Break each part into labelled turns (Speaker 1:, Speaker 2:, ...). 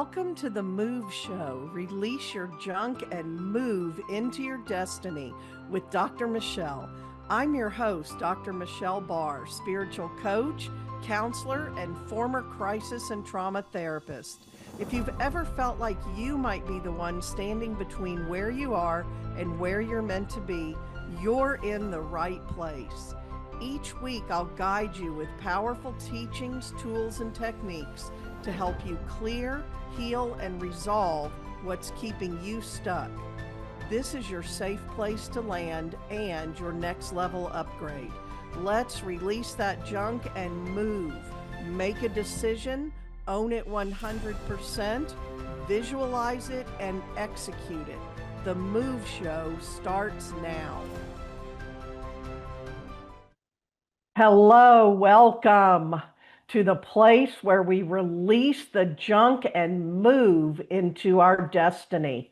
Speaker 1: Welcome to the M.O.V.E. Show. Release your junk and move into your destiny with Dr. Michelle. I'm your host, Dr. Michelle Barr, spiritual coach, counselor, and former crisis and trauma therapist. If you've ever felt like you might be the one standing between where you are and where you're meant to be, you're in the right place. Each week, I'll guide you with powerful teachings, tools, and techniques to help you clear, heal, and resolve what's keeping you stuck. This is your safe place to land and your next level upgrade. Let's release that junk and move. Make a decision, own it 100%, visualize it, and execute it. The M.O.V.E. Show starts now. Hello, welcome to the place where we release the junk and move into our destiny.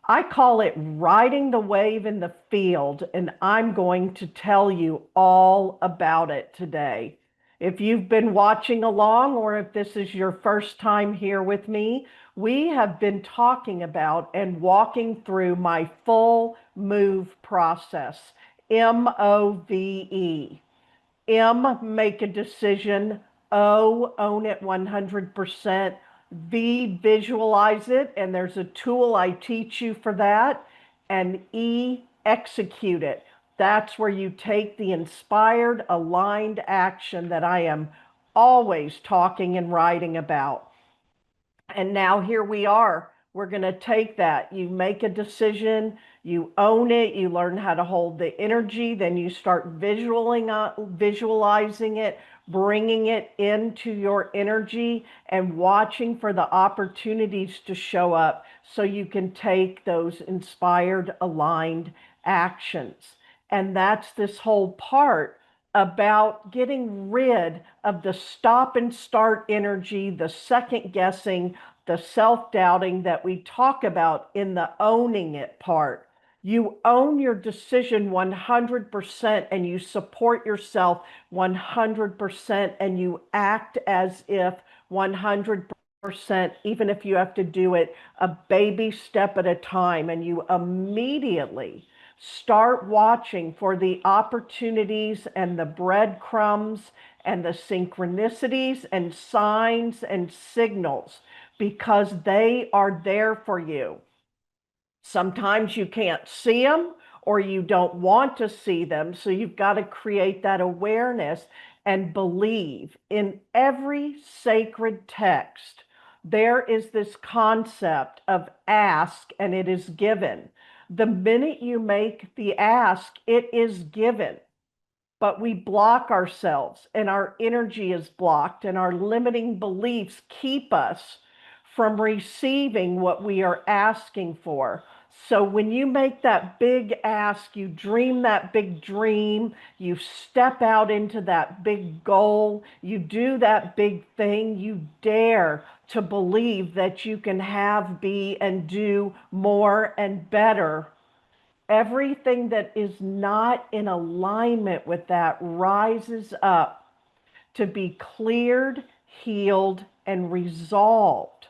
Speaker 1: I call it riding the wave in the field, and I'm going to tell you all about it today. If you've been watching along, or if this is your first time here with me, we have been talking about and walking through my full move process, M.O.V.E. M, make a decision. O, own it 100%. V, visualize it. And there's a tool I teach you for that. And E, execute it. That's where you take the inspired, aligned action that I am always talking and writing about. And now here we are. We're going to take that. You make a decision, you own it, you learn how to hold the energy, then you start visualizing it, bringing it into your energy and watching for the opportunities to show up so you can take those inspired, aligned actions. And that's this whole part about getting rid of the stop and start energy, the second guessing, the self-doubting that we talk about in the owning it part. You own your decision 100% and you support yourself 100% and you act as if 100%, even if you have to do it a baby step at a time, and you immediately start watching for the opportunities and the breadcrumbs and the synchronicities and signs and signals, because they are there for you. Sometimes you can't see them or you don't want to see them, so you've got to create that awareness and believe. In every sacred text, there is this concept of ask and it is given. The minute you make the ask, it is given. But we block ourselves and our energy is blocked, and our limiting beliefs keep us from receiving what we are asking for. So when you make that big ask, you dream that big dream, you step out into that big goal, you do that big thing, you dare to believe that you can have, be, and do more and better. Everything that is not in alignment with that rises up to be cleared, healed, and resolved.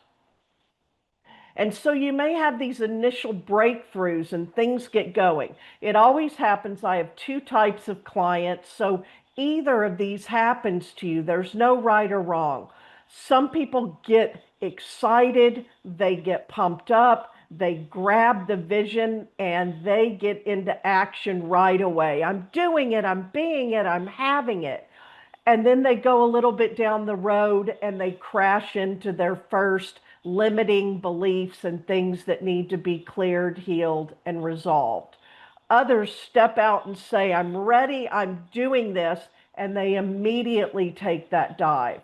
Speaker 1: And so you may have these initial breakthroughs and things get going. It always happens. I have two types of clients. So either of these happens to you. There's no right or wrong. Some people get excited, they get pumped up, they grab the vision, and they get into action right away. I'm doing it, I'm being it, I'm having it. And then they go a little bit down the road and they crash into their first limiting beliefs and things that need to be cleared, healed, and resolved. Others step out and say, I'm ready, I'm doing this, and they immediately take that dive.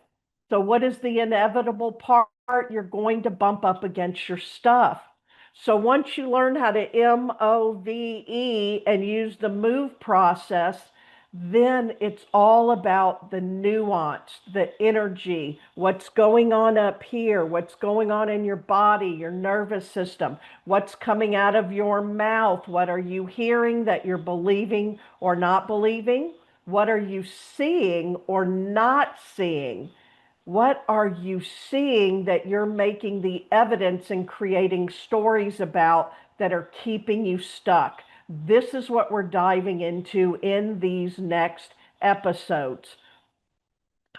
Speaker 1: So what is the inevitable part? You're going to bump up against your stuff. So once you learn how to M.O.V.E. and use the move process, then it's all about the nuance, the energy, what's going on up here, what's going on in your body, your nervous system, what's coming out of your mouth, what are you hearing that you're believing or not believing, what are you seeing or not seeing. What are you seeing that you're making the evidence and creating stories about that are keeping you stuck? This is what we're diving into in these next episodes.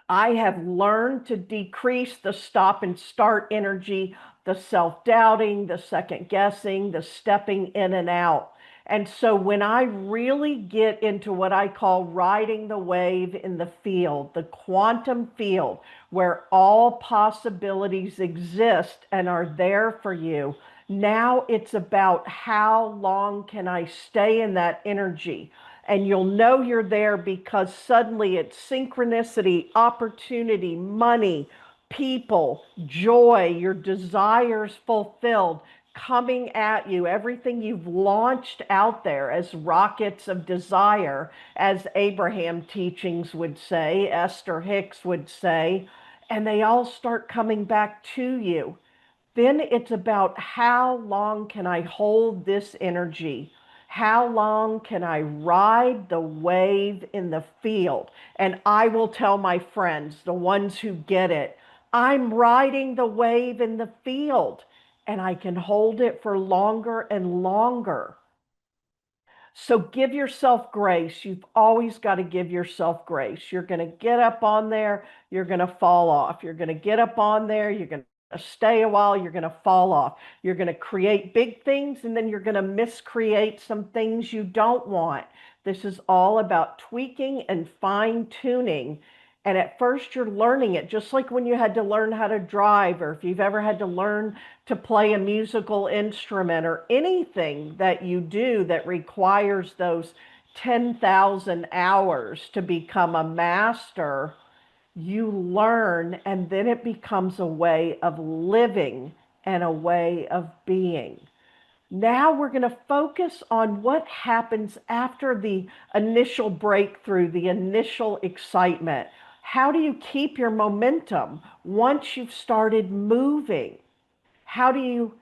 Speaker 1: I have learned to decrease the stop and start energy, the self doubting, the second guessing, the stepping in and out. And so when I really get into what I call riding the wave in the field, the quantum field, where all possibilities exist and are there for you, now it's about how long can I stay in that energy? And you'll know you're there because suddenly it's synchronicity, opportunity, money, people, joy, your desires fulfilled coming at you, everything you've launched out there as rockets of desire, as Abraham teachings would say, Esther Hicks would say, and they all start coming back to you. Then it's about how long can I hold this energy? How long can I ride the wave in the field? And I will tell my friends, the ones who get it, I'm riding the wave in the field and I can hold it for longer and longer. So give yourself grace. You've always got to give yourself grace. You're going to get up on there, you're going to fall off. You're going to get up on there, you're going to stay a while, you're going to fall off. You're going to create big things and then you're going to miscreate some things you don't want. This is all about tweaking and fine tuning. And at first you're learning it, just like when you had to learn how to drive, or if you've ever had to learn to play a musical instrument, or anything that you do that requires those 10,000 hours to become a master, you learn and then it becomes a way of living and a way of being. Now we're going to focus on what happens after the initial breakthrough, the initial excitement. How do you keep your momentum once you've started moving? How do you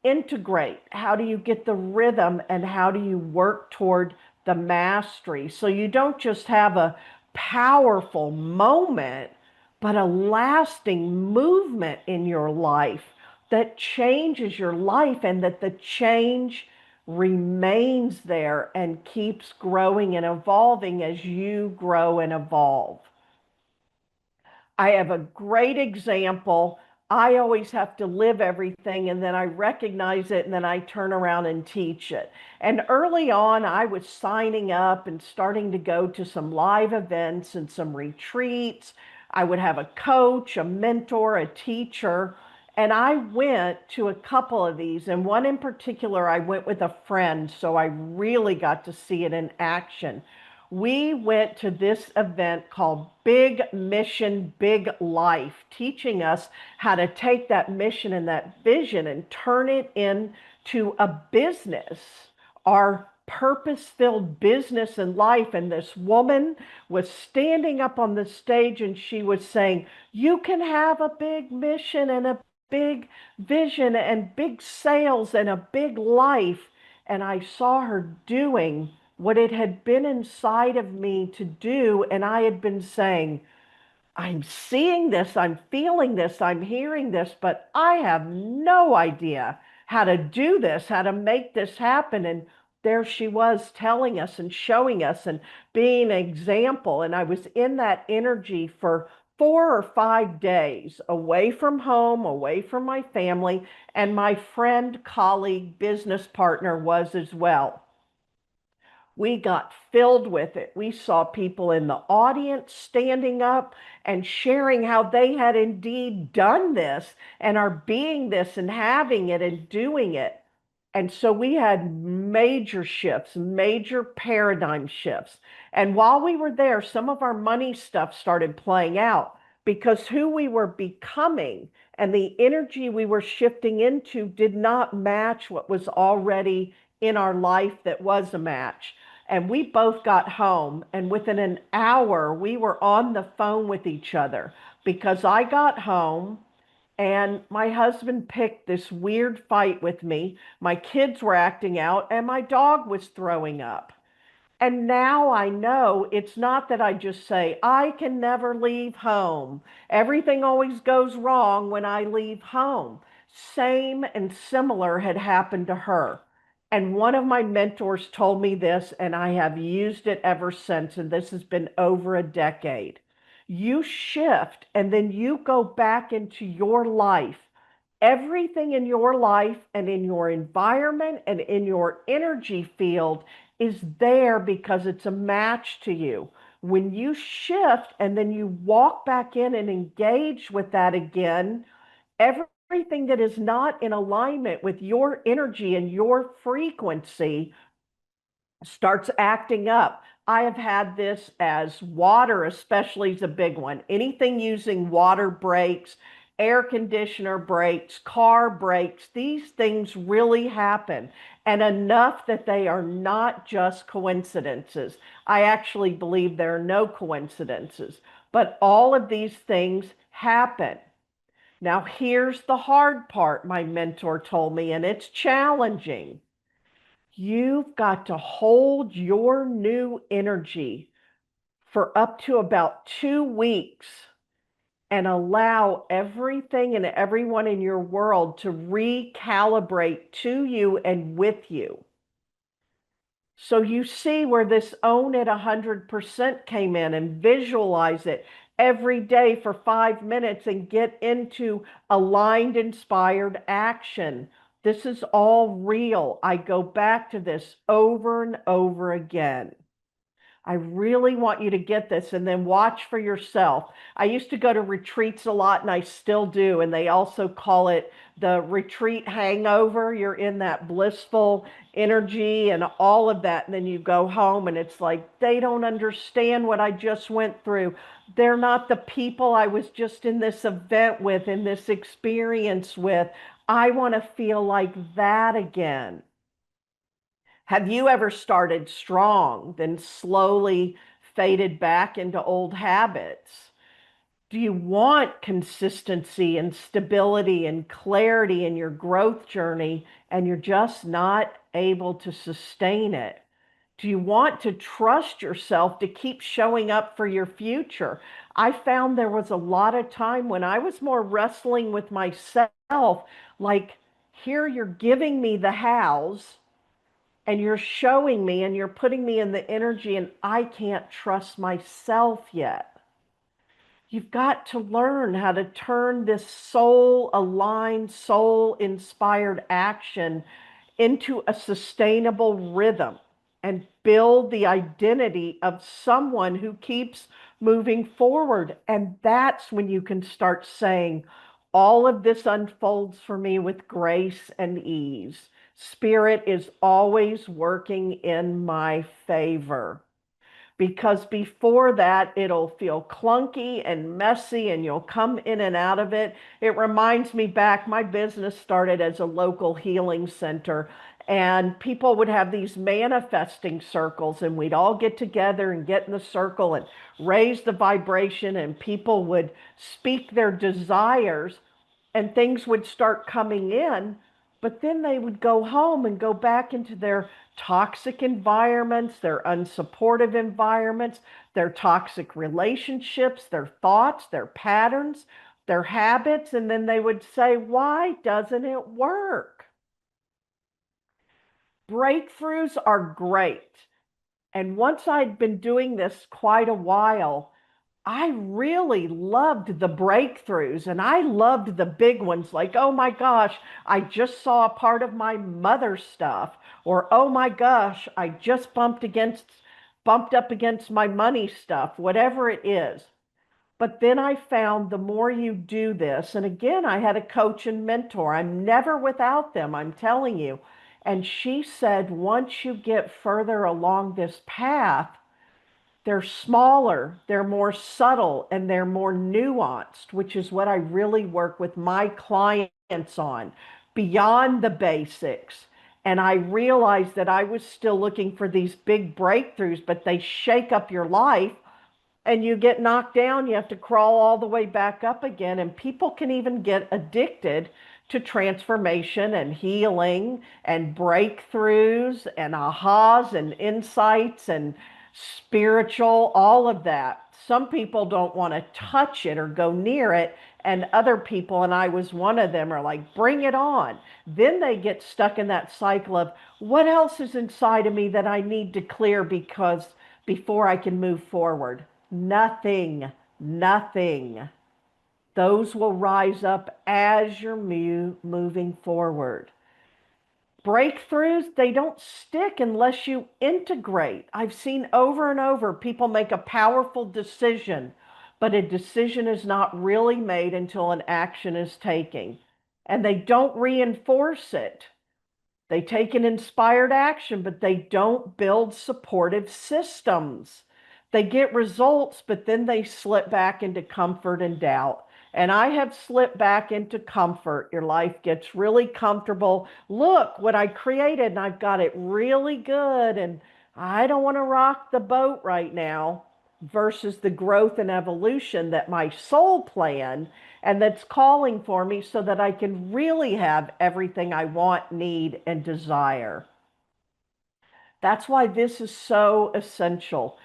Speaker 1: integrate? How do you get the rhythm? And how do you work toward the mastery? So you don't just have a powerful moment, but a lasting movement in your life that changes your life, and that the change remains there and keeps growing and evolving as you grow and evolve. I have a great example. I always have to live everything and then I recognize it and then I turn around and teach it. And early on, I was signing up and starting to go to some live events and some retreats. I would have a coach, a mentor, a teacher. And I went to a couple of these. And one in particular, I went with a friend. So I really got to see it in action. We went to this event called Big Mission, Big Life, teaching us how to take that mission and that vision and turn it into a business, our purpose-filled business and life. And this woman was standing up on the stage and she was saying, you can have a big mission and a big vision and big sales and a big life. And I saw her doing what it had been inside of me to do. And I had been saying, I'm seeing this, I'm feeling this, I'm hearing this, but I have no idea how to do this, how to make this happen. And there she was telling us and showing us and being an example. And I was in that energy for 4 or 5 days, away from home, away from my family, and my friend, colleague, business partner was as well. We got filled with it. We saw people in the audience standing up and sharing how they had indeed done this and are being this and having it and doing it. And so we had major shifts, major paradigm shifts. And while we were there, some of our money stuff started playing out because who we were becoming and the energy we were shifting into did not match what was already in our life that was a match. And we both got home, and within an hour, we were on the phone with each other because I got home and my husband picked this weird fight with me. My kids were acting out, and my dog was throwing up. And now I know it's not that I just say, I can never leave home. Everything always goes wrong when I leave home. Same and similar had happened to her. And one of my mentors told me this, and I have used it ever since. And this has been over a decade. You shift and then you go back into your life. Everything in your life and in your environment and in your energy field is there because it's a match to you. When you shift and then you walk back in and engage with that again, everything that is not in alignment with your energy and your frequency starts acting up. I have had this as water, especially, is a big one. Anything using water breaks, air conditioner breaks, car breaks, these things really happen. And enough that they are not just coincidences. I actually believe there are no coincidences, but all of these things happen. Now, here's the hard part, my mentor told me, and it's challenging. You've got to hold your new energy for up to about 2 weeks and allow everything and everyone in your world to recalibrate to you and with you. So you see where this own it 100% came in, and visualize it every day for 5 minutes and get into aligned, inspired action. This is all real. I go back to this over and over again. I really want you to get this and then watch for yourself. I used to go to retreats a lot and I still do. And they also call it the retreat hangover. You're in that blissful energy and all of that. And then you go home and it's like, they don't understand what I just went through. They're not the people I was just in this event with, in this experience with. I want to feel like that again. Have you ever started strong, then slowly faded back into old habits? Do you want consistency and stability and clarity in your growth journey and you're just not able to sustain it? Do you want to trust yourself to keep showing up for your future? I found there was a lot of time when I was more wrestling with myself, like, here you're giving me the hows and you're showing me and you're putting me in the energy, and I can't trust myself yet. You've got to learn how to turn this soul aligned, soul inspired action into a sustainable rhythm and build the identity of someone who keeps moving forward. And that's when you can start saying, all of this unfolds for me with grace and ease. Spirit is always working in my favor, because before that it'll feel clunky and messy and you'll come in and out of it. It reminds me back, my business started as a local healing center, and people would have these manifesting circles and we'd all get together and get in the circle and raise the vibration, and people would speak their desires and things would start coming in, but then they would go home and go back into their toxic environments, their unsupportive environments, their toxic relationships, their thoughts, their patterns, their habits, and then they would say, why doesn't it work? Breakthroughs are great. And once I'd been doing this quite a while, I really loved the breakthroughs, and I loved the big ones, like, oh my gosh, I just saw a part of my mother's stuff, or oh my gosh, I just bumped up against my money stuff, whatever it is. But then I found the more you do this, and again, I had a coach and mentor. I'm never without them, I'm telling you. And she said, once you get further along this path, they're smaller, they're more subtle, and they're more nuanced, which is what I really work with my clients on, beyond the basics. And I realized that I was still looking for these big breakthroughs, but they shake up your life and you get knocked down. You have to crawl all the way back up again. And people can even get addicted to transformation and healing and breakthroughs and ahas and insights and spiritual, all of that. Some people don't want to touch it or go near it, and other people, and I was one of them, are like, bring it on. Then they get stuck in that cycle of what else is inside of me that I need to clear because before I can move forward. Nothing, nothing. Those will rise up as you're moving forward. Breakthroughs, they don't stick unless you integrate. I've seen over and over people make a powerful decision, but a decision is not really made until an action is taken. And they don't reinforce it. They take an inspired action, but they don't build supportive systems. They get results, but then they slip back into comfort and doubt. And I have slipped back into comfort. Your life gets really comfortable. Look what I created, and I've got it really good. And I don't want to rock the boat right now, versus the growth and evolution that my soul planned and that's calling for me so that I can really have everything I want, need, and desire. That's why this is so essential.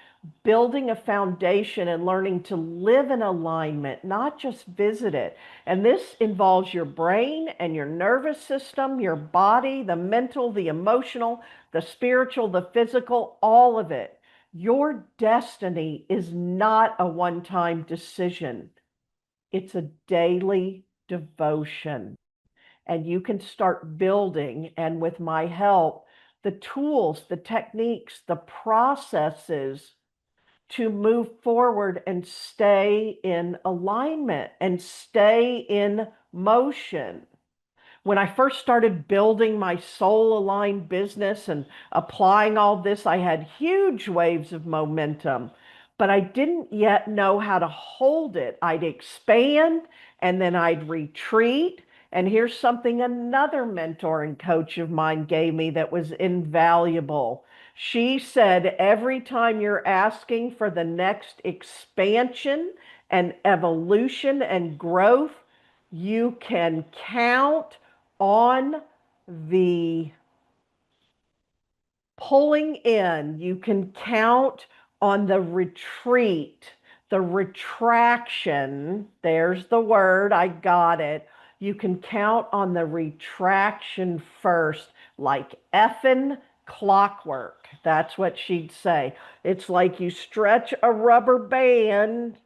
Speaker 1: Building a foundation and learning to live in alignment, not just visit it. And this involves your brain and your nervous system, your body, the mental, the emotional, the spiritual, the physical, all of it. Your destiny is not a one-time decision. It's a daily devotion. And you can start building, and with my help, the tools, the techniques, the processes to move forward and stay in alignment and stay in motion. When I first started building my soul aligned business and applying all this, I had huge waves of momentum, but I didn't yet know how to hold it. I'd expand and then I'd retreat. And here's something another mentor and coach of mine gave me that was invaluable. She said, every time you're asking for the next expansion and evolution and growth, you can count on the pulling in, you can count on the retreat, the retraction. There's the word, I got it. You can count on the retraction first, like effing clockwork. That's what she'd say. It's like you stretch a rubber band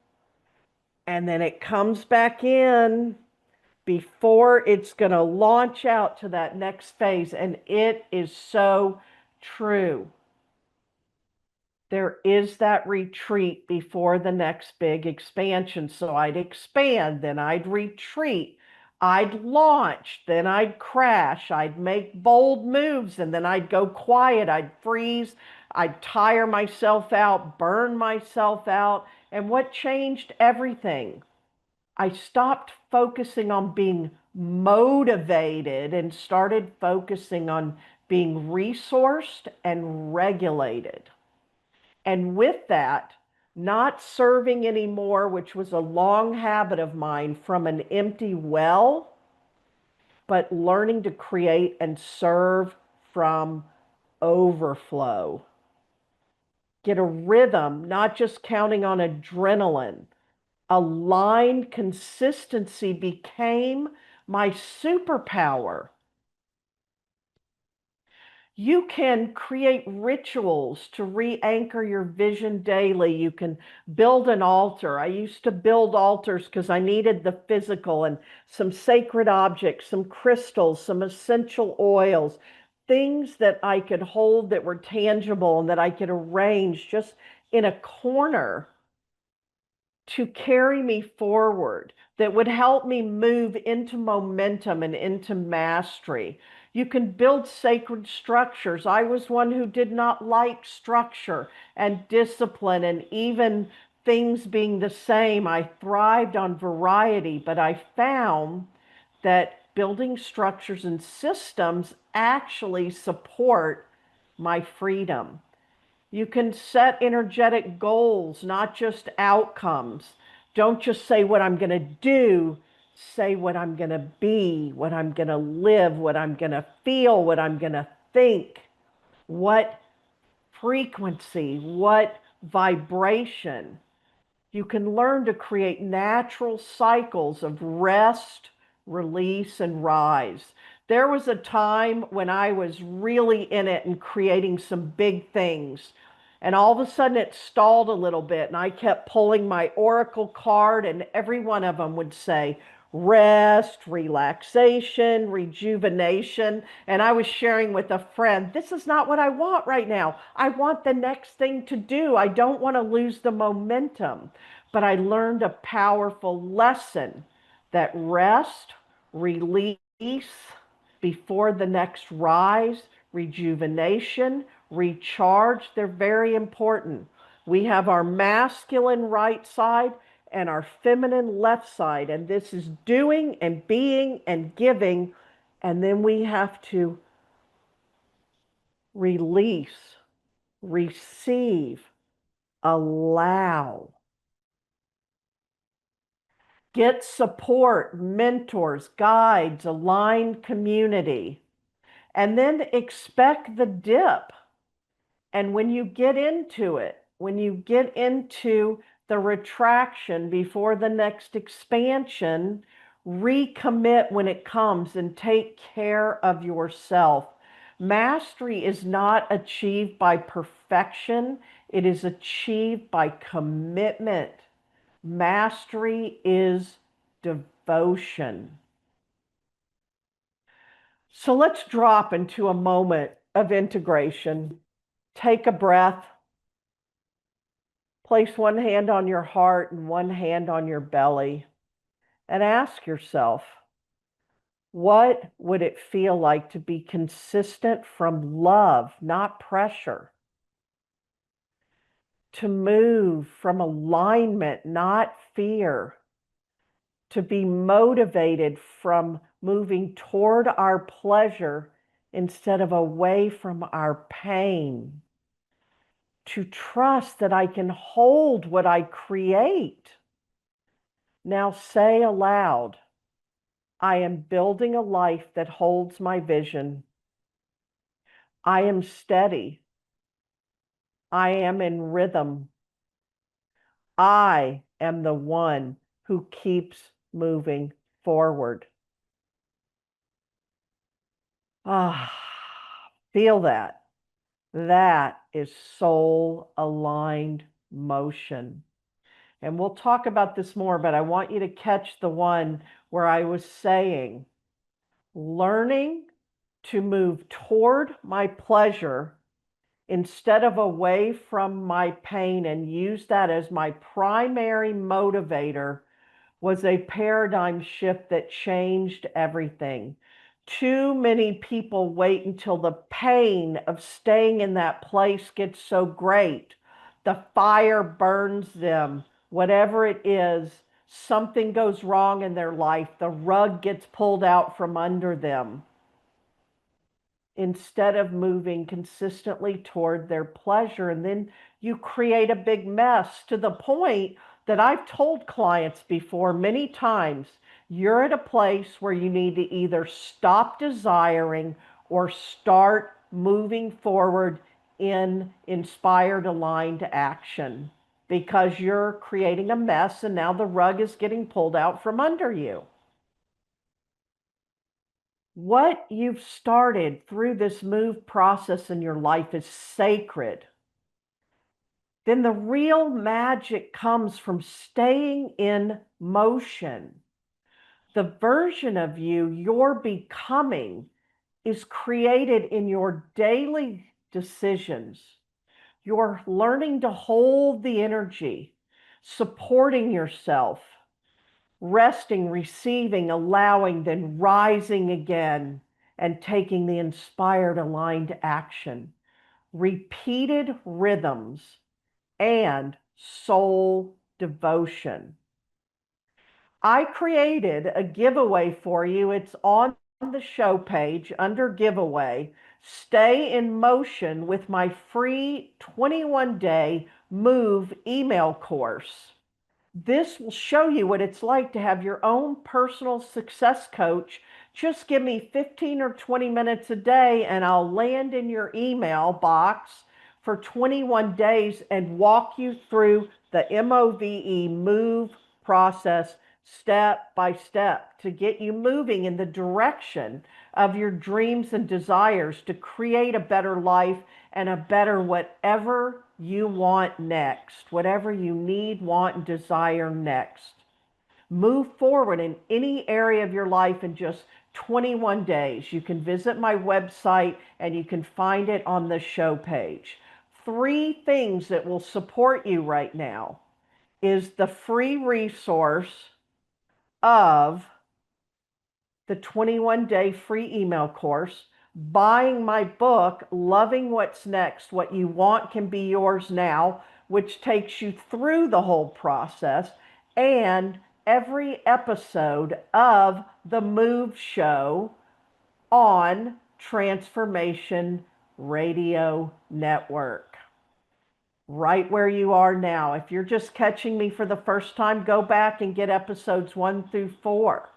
Speaker 1: and then it comes back in before it's going to launch out to that next phase. And it is so true. There is that retreat before the next big expansion. So I'd expand, then I'd retreat, I'd launch, then I'd crash, I'd make bold moves, and then I'd go quiet, I'd freeze, I'd tire myself out, burn myself out. And what changed everything? I stopped focusing on being motivated and started focusing on being resourced and regulated. And with that, not serving anymore, which was a long habit of mine from an empty well, but learning to create and serve from overflow. Get a rhythm, not just counting on adrenaline. Aligned consistency became my superpower. You can create rituals to re-anchor your vision daily. You can build an altar. I used to build altars because I needed the physical and some sacred objects, some crystals, some essential oils, things that I could hold that were tangible and that I could arrange just in a corner to carry me forward, that would help me move into momentum and into mastery. You can build sacred structures. I was one who did not like structure and discipline and even things being the same. I thrived on variety, but I found that building structures and systems actually support my freedom. You can set energetic goals, not just outcomes. Don't just say what I'm going to do, say what I'm going to be, what I'm going to live, what I'm going to feel, what I'm going to think, what frequency, what vibration. You can learn to create natural cycles of rest, release, and rise. There was a time when I was really in it and creating some big things. And all of a sudden it stalled a little bit, and I kept pulling my oracle card, and every one of them would say rest, relaxation, rejuvenation. And I was sharing with a friend, this is not what I want right now. I want the next thing to do. I don't want to lose the momentum. But I learned a powerful lesson that rest, release before the next rise, rejuvenation, recharge, they're very important. We have our masculine right side and our feminine left side, and this is doing and being and giving. And then we have to release, receive, allow. Get support, mentors, guides, aligned community, and then expect the dip. And when you get into it, when you get into the retraction before the next expansion, recommit when it comes and take care of yourself. Mastery is not achieved by perfection, it is achieved by commitment. Mastery is devotion. So let's drop into a moment of integration. Take a breath. Place one hand on your heart and one hand on your belly, and ask yourself, what would it feel like to be consistent from love, not pressure? To move from alignment, not fear? To be motivated from moving toward our pleasure instead of away from our pain? To trust that I can hold what I create? Now say aloud, I am building a life that holds my vision. I am steady. I am in rhythm. I am the one who keeps moving forward. Ah, feel that. That is soul aligned motion. And we'll talk about this more, but I want you to catch the one where I was saying, learning to move toward my pleasure instead of away from my pain and use that as my primary motivator was a paradigm shift that changed everything. Too many people wait until the pain of staying in that place gets so great. The fire burns them, whatever it is, something goes wrong in their life, the rug gets pulled out from under them instead of moving consistently toward their pleasure. And then you create a big mess to the point that I've told clients before many times, you're at a place where you need to either stop desiring or start moving forward in inspired, aligned action, because you're creating a mess and now the rug is getting pulled out from under you. What you've started through this move process in your life is sacred. Then the real magic comes from staying in motion. The version of you you're becoming is created in your daily decisions. You're learning to hold the energy, supporting yourself, resting, receiving, allowing, then rising again and taking the inspired, aligned action. Repeated rhythms and soul devotion. I created a giveaway for you. It's on the show page under giveaway. Stay in motion with my free 21-day Move email course. This will show you what it's like to have your own personal success coach. Just give me 15 or 20 minutes a day and I'll land in your email box for 21 days and walk you through the M.O.V.E. move process step by step to get you moving in the direction of your dreams and desires to create a better life and a better whatever you want next, whatever you need, want, and desire next. Move forward in any area of your life in just 21 days. You can visit my website and you can find it on the show page. 3 things that will support you right now is the free resource of the 21-day free email course, buying my book, Loving What's Next, What You Want Can Be Yours Now, which takes you through the whole process, and every episode of the M.O.V.E. show on Transformation Radio Network. Right where you are now. If you're just catching me for the first time, go back and get episodes 1 through 4.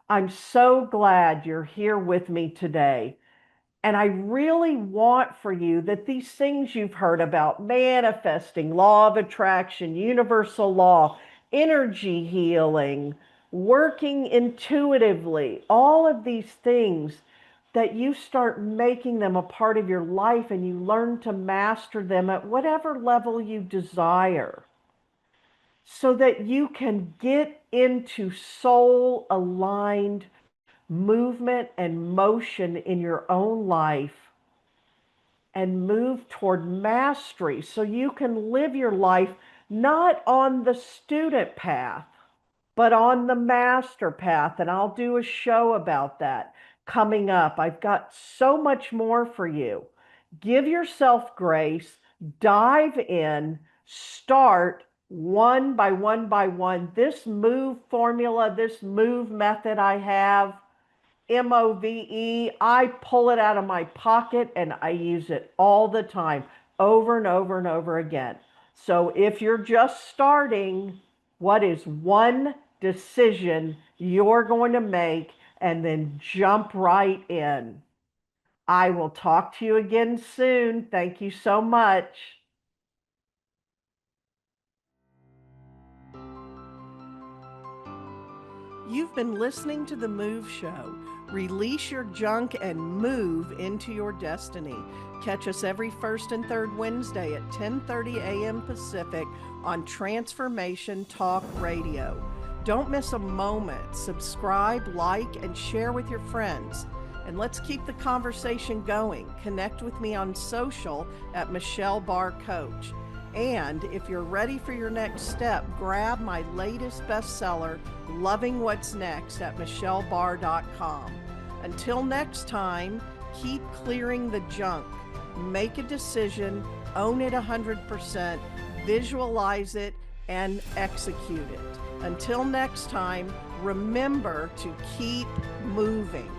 Speaker 1: I'm so glad you're here with me today. And I really want for you that these things you've heard about, manifesting, law of attraction, universal law, energy healing, working intuitively, all of these things, that you start making them a part of your life and you learn to master them at whatever level you desire, so that you can get into soul aligned movement and motion in your own life and move toward mastery so you can live your life not on the student path, but on the master path. And I'll do a show about that coming up. I've got so much more for you. Give yourself grace, dive in, start one by one by one. This move formula, this move method I have, M.O.V.E., I pull it out of my pocket and I use it all the time, over and over and over again. So if you're just starting, what is one decision you're going to make and then jump right in? I will talk to you again soon. Thank you so much. You've been listening to The M.O.V.E. Show. Release your junk and move into your destiny. Catch us every first and third Wednesday at 10:30 a.m. Pacific on Transformation Talk Radio. Don't miss a moment. Subscribe, like, and share with your friends. And let's keep the conversation going. Connect with me on social at Michelle Barr Coach. And if you're ready for your next step, grab my latest bestseller, Loving What's Next, at michellebarr.com. Until next time, keep clearing the junk. Make a decision, own it 100%, visualize it, and execute it. Until next time, remember to keep moving.